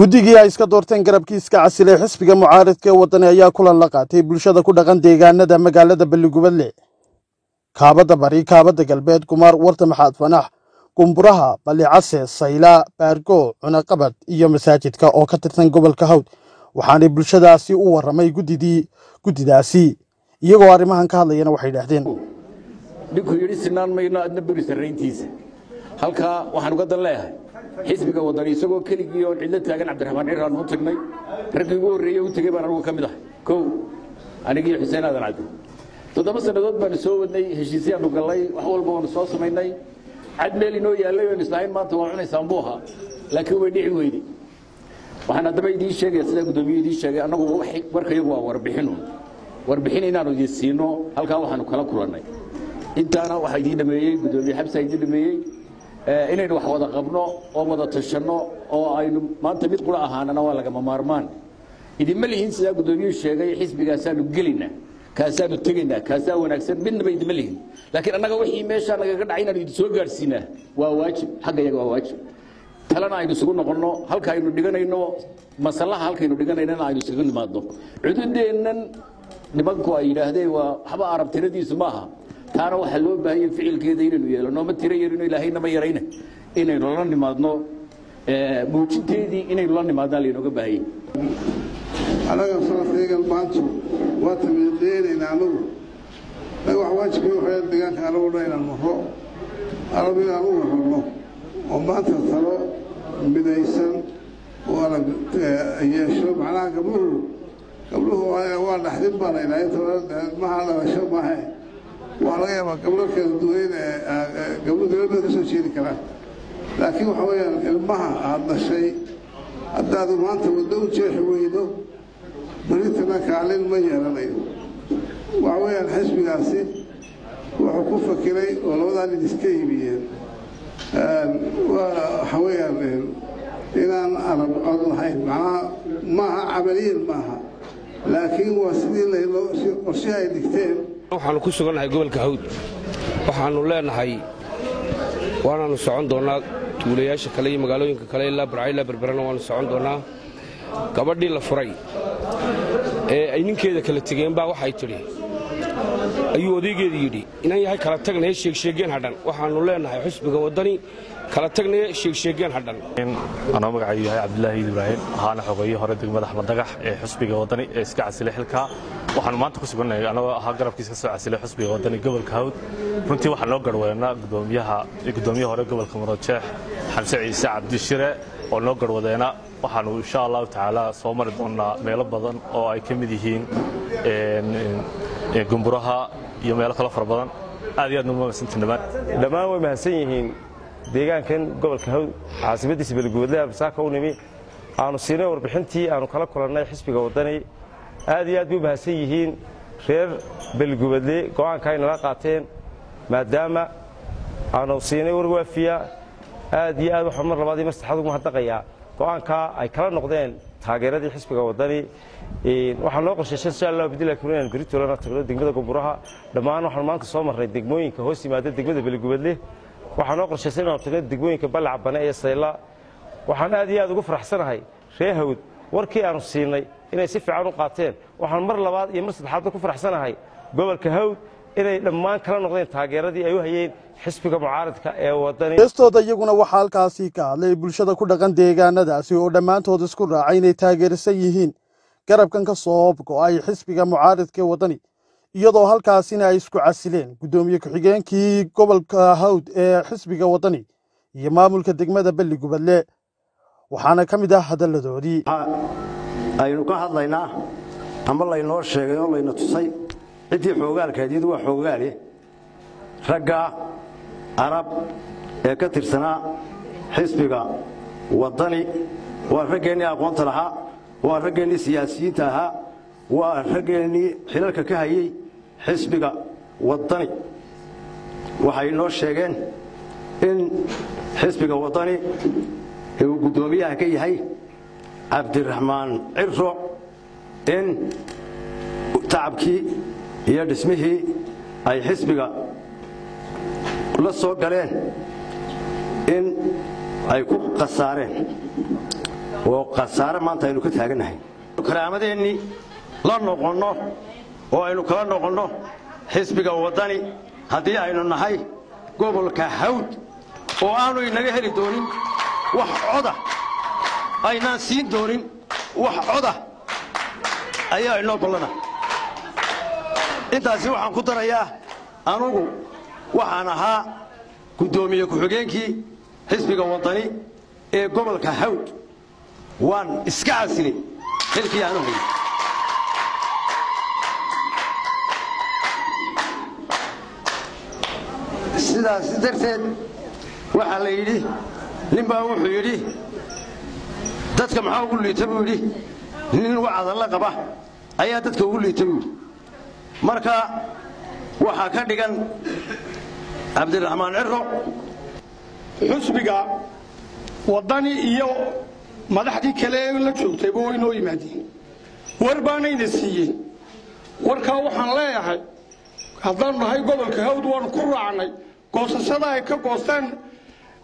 guddigii ay iska doorteen garabkiiska casilay xisbiga mucaaradka ee wadani ayaa kulan la qaatay bulshada ku dhaqan deegaanada magaalada Balligubadle kaabada bari kaabada galbeed Kumar Warta Maxaad Fanax Kumburaha Balicase Sayla Baargo Cunaqabad iyo masaajidka oo ka tirsan gobolka Hawd waxaana bulshadaasi u waramay guddidaasi iyagoo arrimahan ka hadlayana waxay yiraahdeen dhinku yiri sinaan mayna adna buri sareyntiisa halka waxaan uga dan leeyahay xisbiga wadani isagoo keligii oo cid la taagan Cabdiraxmaan Ciraan u tagnay ragii ugu horeeyay u tagay baan anigu kamid ah koow anigii Xuseen Aadan Cabdi 7 sanadood baan soo wadnay heshiisyaanu galay wax walba waan soo sameynay cad meel inoo yaalay oo islaahin maanta waa cunaysan buuha laakiin way dhici weyday waxaan hadaba idin sheegay sida gudoomiyadu idin sheegay anagu warkayagu waa warbixin inaanu idin siino halka waxaanu kala kulannay intaana waxa idin dhameeyay gudoomiye xabsa idin dhameeyay inaynu wax wada qabno oo wada tashano oo aynu maanta mid qura ahaanana waa laga maarmaan idin malihin sida gudoomiyadu sheegay xisbigaasaanu gelina kaasaanu tagayna kaasaa wanaagsan midna bay idin malihin laakiin annaga wixii meesha naga dhacay inaan idin soo gaarsiinaa waa waajib xaqayaga waa waajib talana aynu isugu noqono halka aynu dhiganayno masalaha halkaynu dhiganayna aynu isugu nimaadno cududeennan nimanku ay yiraahdeen waa waxba arabtiradiisu maaha taana waxa loo baahay ficilkeeda inaynu yeelano ma tira yarino ilaahayna ma yarayna inaynu la nimaadno muujinteedii inaynu la nimaadaan leeyahay baahay anaga farqigan maanta waa tamideenayna anagu wax waajibkii waxay deegaanka anagu inaan maro arabina anagu rabno oo maanta talo midaysan oo aan yeesho macnaha gabdhuhu waa dhaxdin baan ilaahay ma hada washo maaha waa laga yaabaa gabdho kala duwan gabdho dawladda ka soo jeedi karaan laakiin waxa weeyaan ilmaha aad dhashay haddaad maanta waddo u jeexi weydo berintana kaalin ma yeelanayo waxa weeyaan xisbigaasi wuxuu ku fakiray oo labadan iska iibiyeen waxa weeyaan inaan arab cod lahayn macnaha maaha camaliyan maaha laakiin waa sidii qorshaha ay dhigteen waxaanu ku sugannahay gobolka Hawd waxaanu leenahay waanaanu socon doonaa tuulayaasha kale iyo magaalooyinka kale ilaa Barcayla Barbarana waanu socon doonaa gabadhii la furay ee ay ninkeeda kala tageen baa waxay tiri ayuu odageedu yidhi inaan yahay kala tagnay sheegeen hadhan waxaanu leenahay xisbiga wadani kala tagnay sheegeen hadhan ana magacaygu yahay Cabdullaahi Ibrahim ahaana xogeeye hore degmada Axmed Dagax ee xisbiga wadani ee iska casilay xilka waxaan maanta ku sugannahay anagoo aha garabkiisa soo casilay xisbiga wadani gobolka Hawd runtii waxaan loo garwaynaa gudoomiyaha hore gobolka Murujeex Xamse Ciise Cabdi Shire oo loo garwadeena waxaanu insha Allah taala soo mari doonaa meelo badan oo ay ka mid yihiin Kumburaha iyo meelo kale fara badan aad iyo aad noo dhamaan way mahadsan yihiin deegaankan gobolka Hawd caasimadiisa Balligubadle absaaka u nimi aanu siinay warbixintii aanu kala kulannay xisbiga wadani aad iyo aad bay mahadsan yihiin reer Balligubadle go'aanka ay nala qaateen maadaama aanu siinay warwaafiya aad iyo aad waxa mar labaad iyo saddexaad ugu hadaqaya go'aanka ay kala noqdeen taageeradii xisbiga wadani waxaan loo qorsheeyay insha Allah bidilaa kunaan Britolana tagno degmada Kumburaha dhamaan waxaan maanta soo marnay degmooyinka hoos yimaada degmada Balligubadle waxaan loo qorsheeyay inaan tagno degmooyinka Balacbane ee Sayla waxaan aad iyo aad ugu faraxsanahay reer Hawd warkii aanu siinay inay si fiican u qaateen waxaan mar labaad iyo mar saddexaad ku faraxsanahay gobolka Hawd inay dhammaan kala noqdeen taageeradii ay u hayeen xisbiga mucaaradka ee wadani heestooda iyaguna waxa halkaasi ka hadlay bulshada ku dhaqan deegaanadaasi oo dhammaantood isku raacay inay taageersan yihiin garabkan ka soo go'ay xisbiga mucaaradka ee wadani iyadoo halkaasina ay isku casileen gudoomiye ku-xigeenkii gobolka Hawd ee xisbiga wadani iyo maamulka degmada Balligubadle waxaana ka mid ah hadaladoodii aynu ka hadlaynaa ama la inoo sheegay oo la ina tusay cidii xoogaalkeedii waa xoogaale ragga arab ee ka tirsanaa xisbiga wadani waa raggeennii aqoonta lahaa waa raggeennii siyaasiyiinta ahaa waa raggeennii xilalka ka hayay xisbiga wadani waxay inoo sheegeen in xisbiga wadani uu gudoomiyaha ka yahay Cabdiraxmaan Cirro in tacabkii iyo dhismihii ay xisbiga la soo galeen in ay ku qasaareen oo khasaare maanta aynu ka taaganahay karaamadeenni la noqonno oo aynu kala noqonno xisbiga wadani haddii aynu nahay gobolka Hawd oo aanu inaga heli doonin wax coda aynaan siin doonin wax coda ayaa inoo balana intaasi waxaan ku darayaa anugu waxaan ahaa gudoomiye ku-xigeenkii xisbiga wadani ee gobolka Hawd waan iska casilay xilkii aanu hayay sidaas darteed waxa la yidhi ninbaa wuxuu yidhi dadka maxaa ugu liita buu yidhi nin wacda la qaba ayaa dadka ugu liita buu yidhi marka waxaa ka dhigan cabdiraxmaan cirro xusbiga wadani iyo madaxdii kale ee la joogtay boo inoo yimaadeen war baanayna siiyeen warkaa waxaan leeyahay haddaan nahay gobolka Hawd waan ku raacnay goosashada ay ka goosteen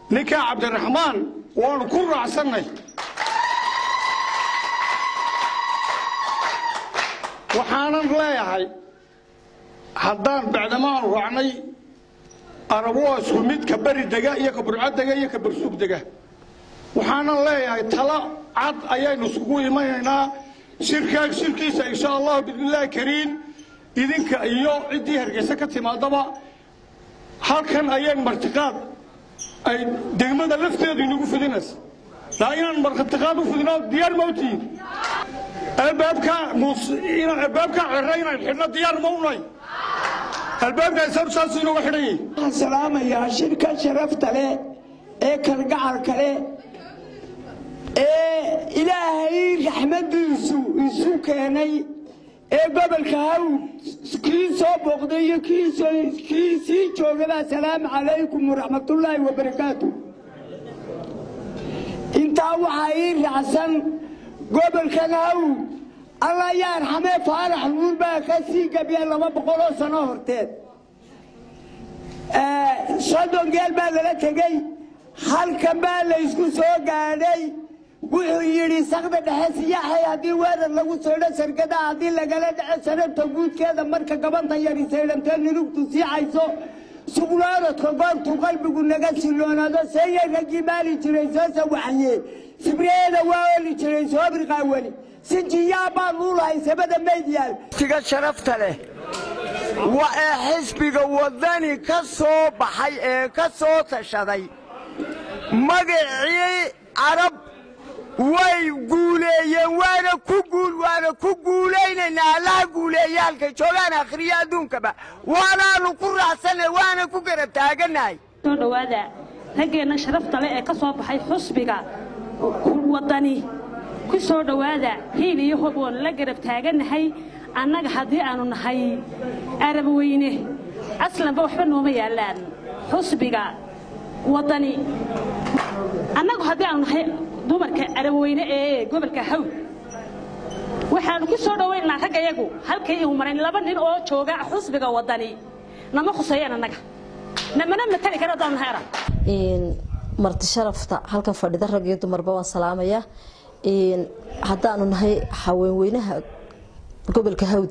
ninka cabdiraxmaan waan ku raacsanay waxaanan leeyahay haddaan bacdamaan raacnay arabu isku mid ka bari daga iyo ka burcad daga iyo ka barsug daga waxaanan leeyahay tala cad ayaynu isugu imanaynaa shirkiisa insha Allah billahi kariim idinka iyo cidii Hargeysa ka timaadaba halkan ayaan martiqaad ay degmada lafteedu inagu fidinays daayaan martiqaad u fidino diyaar mawti albaabka cirayna xidna diyaar mawnay albaabka sabsaas inuu xidhay salaamaya shirka sharafta leh ee kalgacalka leh ee ilaahay raxmadiisu isu keenay ee gobolka Hawd kii soo booqday iyo kii sii joogay assalaamu calaykum waraxmatullaahi wabarakaatuh inta waxay raacsan gobolka Hawd Allah yarxame faarax nuurba ka sii gabiya 200 sano horteed sadon geel baa la tagay halkan baa la isku soo gaadhay wuxuu yiri saqda dhexe siyaxay hadii weerar lagu soo sargada hadii lagala dhaco sanadta guudkeeda marka gabanta yar isaylanteen nirugtu siixayso suqlaaradka goobtu qalbigu naga siloonaado sayayga gimaali jiray soo waxye sibriyada waa li jiray soo birqaawali sinjiyaa baa luulahay sabada meediyal tiga sharafta leh waa xisbiga wadani ka soo baxay ee ka soo tashaday magacii arab way guuleeyeen waana ku guuleynaa la guuleeyaalka joogan akhriya adduunkaba waana ku raacsanay waana ku garab taaganahay soo dhawaada rageena sharafta leh ee ka soo baxay xusbiga wadani ku soo dhawaada hiil iyo hoboon la garab taaganahay annaga hadii aanu nahay arab weyne aslanba waxba nooma yaalaan xusbiga wadani annaga hadii aanu nahay dumarka arabweyne ee gobolka Hawd waxaan ku soo dhaweynaa ragayagu halkay uu maray laba nin oo jooga xusbiga wadani nama khusayeen annaga namana matali kara daan heera marti sharafta halkan fadhida rag iyo dumarba waan salaamaya haddaanu nahay haweenweynaha gobolka Hawd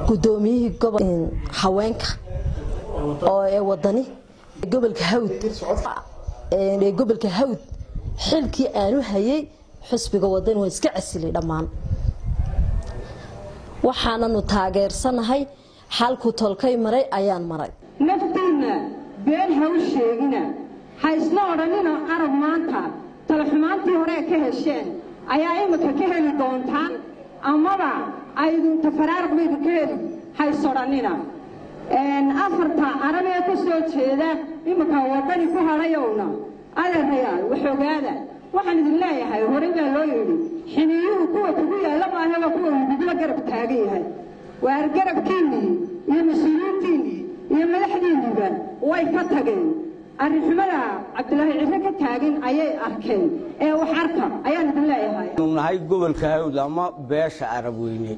gudoomiyihii haweenka oo ee wadani gobolka Hawd ee gobolka Hawd xilkii aanu hayay xisbiga wadani waa iska casilay dhamaan waxaananu taageersanahay halku tolkay maray ayaan maray naftiina been haw sheegina haysna oranina arab maanta talaxmaantii hore ka hesheen ayaa imika ka heli doontaan amaba aydu tafaraarq mid ka heli haysoranina afarta arab ee ka soo jeeda imika wadani ku harayowna adeerayaal waxogaada waxaan idin leeyahay hore baa loo yiri xiniyuhu kuwa kugu yaala ma aha kuwa ugu garab taagan yahay waar garabkiinii iyo mas'uuliyiintii iyo madaxdiinba way ka tageen arixmada Cabdilaahi Ciise ka taagan ayay arkeen ee wax arka ayaan idin leeyahay nahay gobolka Hawd ama beesha arab weyne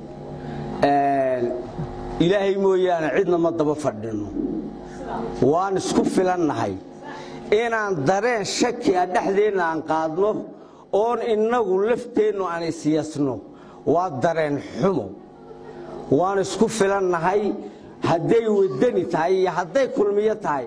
ilaahay mooyaane cidna ma daba fadhino waan isku filannahay inaan dareen shaki ah dhaxdeena aan qaadno oon innagu lafteennu aan siyaasno waa dareen xumo waan isku filannahay hadday wadani tahay iyo hadday kulmiyo tahay